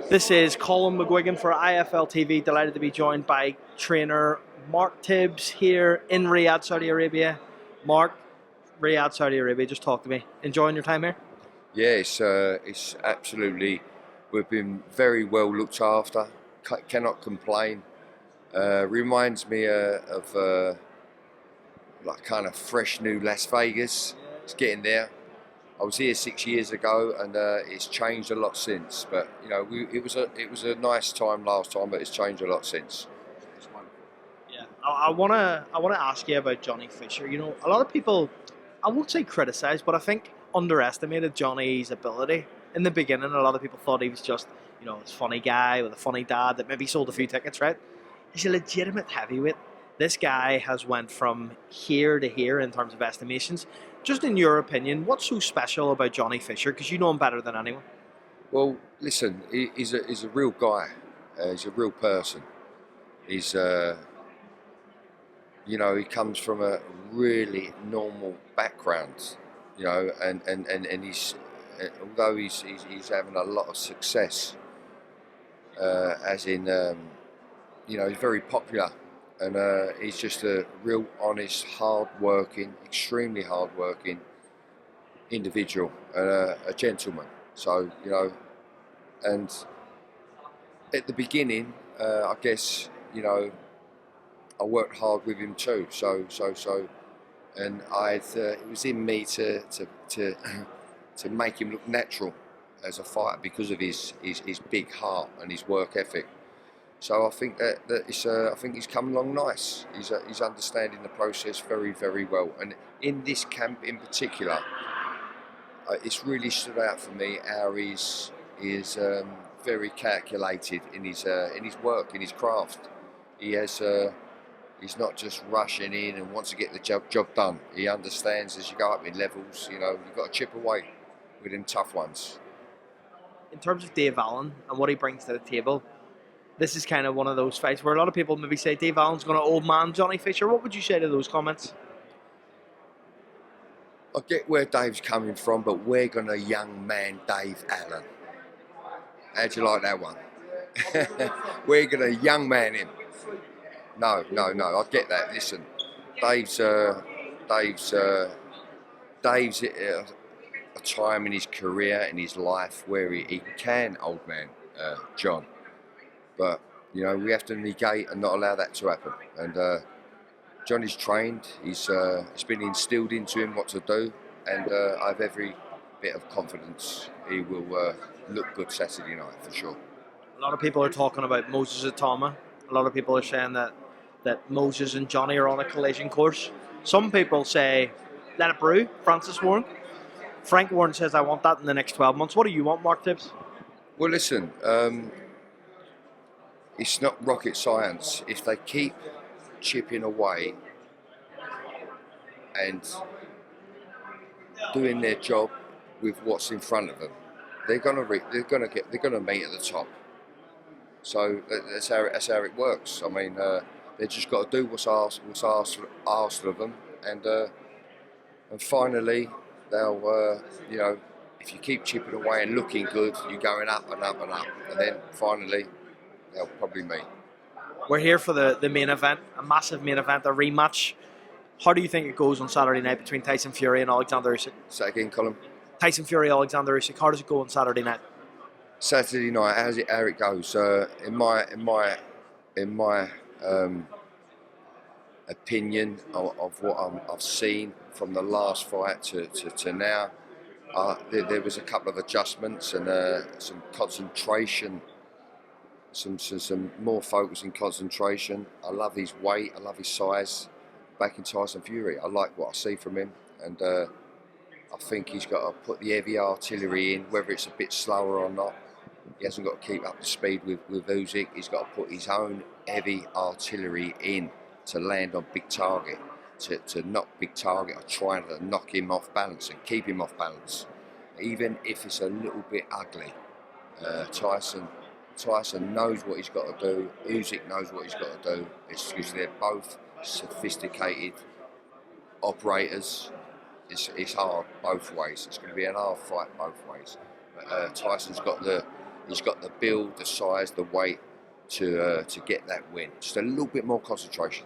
This is Colin McGuigan for IFLTV. Delighted to be joined by trainer Mark Tibbs here in Riyadh, Saudi Arabia. Mark, Riyadh, Saudi Arabia, just talk to me. Enjoying your time here? Yeah, it's absolutely. We've been very well looked after. Cannot complain. Reminds me of like kind of fresh new Las Vegas. It's getting there. I was here 6 years ago, and it's changed a lot since. But you know, it was a nice time last time, but it's changed a lot since. It's wonderful. Yeah, I wanna ask you about Johnny Fischer. You know, a lot of people, I won't say criticise, but I think underestimated Johnny's ability in the beginning. A lot of people thought he was just, you know, this funny guy with a funny dad that maybe sold a few tickets, right? He's a legitimate heavyweight. This guy has went from here to here in terms of estimations. Just in your opinion, what's so special about Johnny Fischer? Because you know him better than anyone. Well, listen, he's a real guy. He's a real person. He's you know, he comes from a really normal background, you know, and he's although he's having a lot of success, as in you know, he's very popular, and he's just a real honest, hard-working, extremely hard-working individual, a gentleman. So you know, and at the beginning, I guess, you know, I worked hard with him too. So, and it was in me to make him look natural as a fighter because of his big heart and his work ethic. So I think that it's I think he's come along nice. He's understanding the process very, very well. And in this camp in particular, it's really stood out for me how he's very calculated in his work, in his craft. He has. He's not just rushing in and wants to get the job done. He understands as you go up in levels, you know, you've got to chip away with them tough ones. In terms of Dave Allen and what he brings to the table, this is kind of one of those fights where a lot of people maybe say Dave Allen's going to old man Johnny Fischer. What would you say to those comments? I get where Dave's coming from, but we're going to young man Dave Allen. How'd you like that one? We're going to young man him. No, I get that. Listen, Dave's at a time in his career, in his life, where he can old man John. But, you know, we have to negate and not allow that to happen. And Johnny's trained, it's been instilled into him what to do, and I have every bit of confidence he will look good Saturday night, for sure. A lot of people are talking about Moses Itauma. A lot of people are saying that Moses and Johnny are on a collision course. Some people say, let it brew, Francis Warren. Frank Warren says, I want that in the next 12 months. What do you want, Mark Tibbs? Well, listen, it's not rocket science. If they keep chipping away and doing their job with what's in front of them, they're gonna meet at the top. So that's how it works. I mean, they just got to do what's asked of them, and finally they'll you know, if you keep chipping away and looking good, you're going up and up and up, and then finally they'll probably meet. We're here for the main event, a massive main event, a rematch. How do you think it goes on Saturday night between Tyson Fury and Alexander Usyk? Say that again, Colin. Tyson Fury, Alexander Usyk. How does it go on Saturday night? Saturday night, how it goes? In my opinion of what I've seen from the last fight to now, there was a couple of adjustments and some concentration, some more focus and concentration. I love his weight, I love his size. Back in Tyson Fury, I like what I see from him, and I think he's got to put the heavy artillery in, whether it's a bit slower or not. He hasn't got to keep up the speed with Usyk. He's got to put his own heavy artillery in to land on big target, to knock big target, or trying to knock him off balance and keep him off balance, even if it's a little bit ugly. Tyson knows what he's got to do. Usyk knows what he's got to do. It's because they're both sophisticated operators. It's hard both ways. It's going to be an hard fight both ways. But Tyson's got the He's got the build, the size, the weight to get that win. Just a little bit more concentration.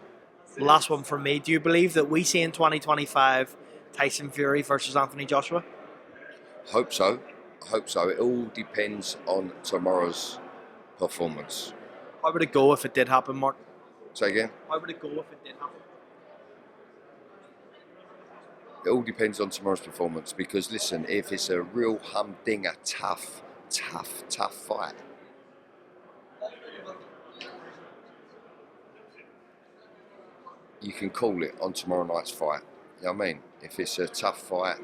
Last one from me. Do you believe that we see in 2025 Tyson Fury versus Anthony Joshua? Hope so. I hope so. It all depends on tomorrow's performance. How would it go if it did happen, Mark? Say again? How would it go if it did happen? It all depends on tomorrow's performance because, listen, if it's a real humdinger, tough fight, you can call it on tomorrow night's fight. You know what I mean? If it's a tough fight,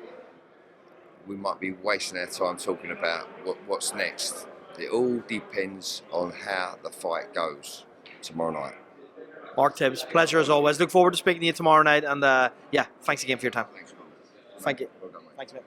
we might be wasting our time talking about what's next. It all depends on how the fight goes tomorrow night. Mark Tibbs, pleasure as always. Look forward to speaking to you tomorrow night. And yeah, thanks again for your time. Thanks, man. Thank you. Well done, mate. Thanks, mate.